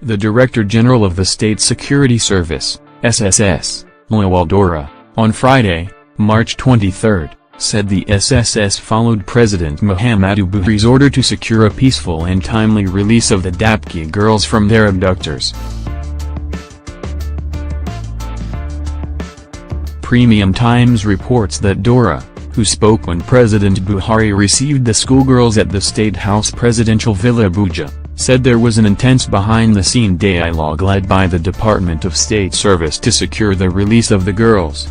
The Director General of the State Security Service, SSS, Lawal Daura, on Friday, March 23, said the SSS followed President Muhammadu Buhari's order to secure a peaceful and timely release of the Dapchi girls from their abductors. Premium Times reports that Daura, who spoke when President Buhari received the schoolgirls at the State House Presidential Villa Abuja, said there was an intense behind-the-scene dialogue led by the Department of State Service to secure the release of the girls.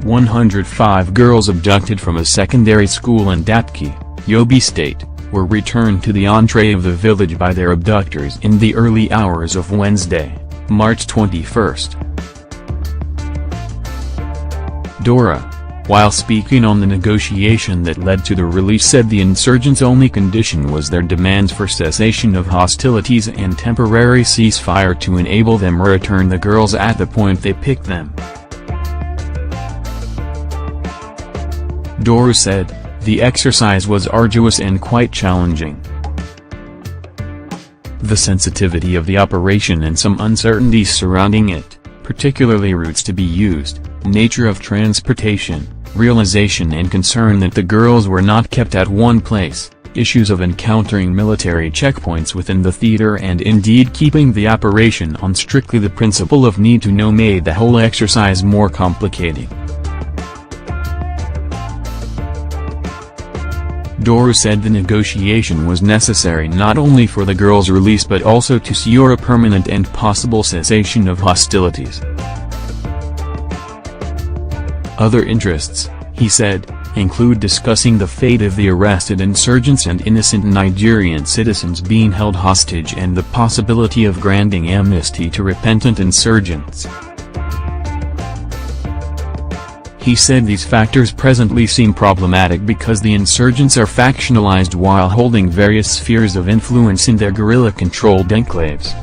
105 girls abducted from a secondary school in Dapchi, Yobe State, were returned to the entree of the village by their abductors in the early hours of Wednesday, March 21. Daura, while speaking on the negotiation that led to the release, said the insurgents' only condition was their demands for cessation of hostilities and temporary ceasefire to enable them return the girls at the point they picked them. Daura said, "The exercise was arduous and quite challenging. The sensitivity of the operation and some uncertainties surrounding it, particularly routes to be used, nature of transportation, realization and concern that the girls were not kept at one place, issues of encountering military checkpoints within the theater and indeed keeping the operation on strictly the principle of need to know made the whole exercise more complicated." Daura said the negotiation was necessary not only for the girls' release but also to secure a permanent and possible cessation of hostilities. Other interests, he said, include discussing the fate of the arrested insurgents and innocent Nigerian citizens being held hostage and the possibility of granting amnesty to repentant insurgents. He said these factors presently seem problematic because the insurgents are factionalized while holding various spheres of influence in their guerrilla-controlled enclaves.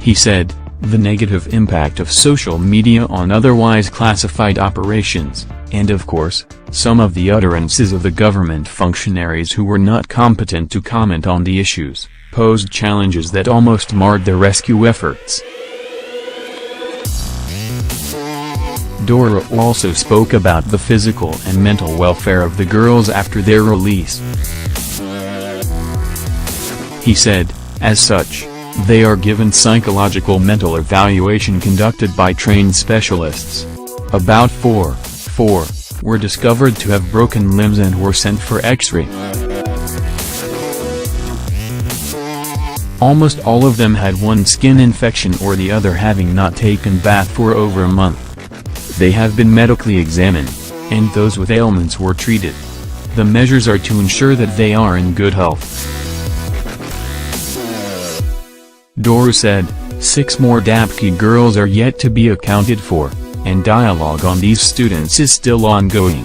He said, the negative impact of social media on otherwise classified operations, and of course, some of the utterances of the government functionaries who were not competent to comment on the issues, posed challenges that almost marred their rescue efforts. Daura also spoke about the physical and mental welfare of the girls after their release. He said, as such, they are given psychological mental evaluation conducted by trained specialists. About four were discovered to have broken limbs and were sent for X-ray. Almost all of them had one skin infection or the other having not taken bath for over a month. They have been medically examined, and those with ailments were treated. The measures are to ensure that they are in good health. Daura said, 6 more Dapchi girls are yet to be accounted for, and dialogue on these students is still ongoing.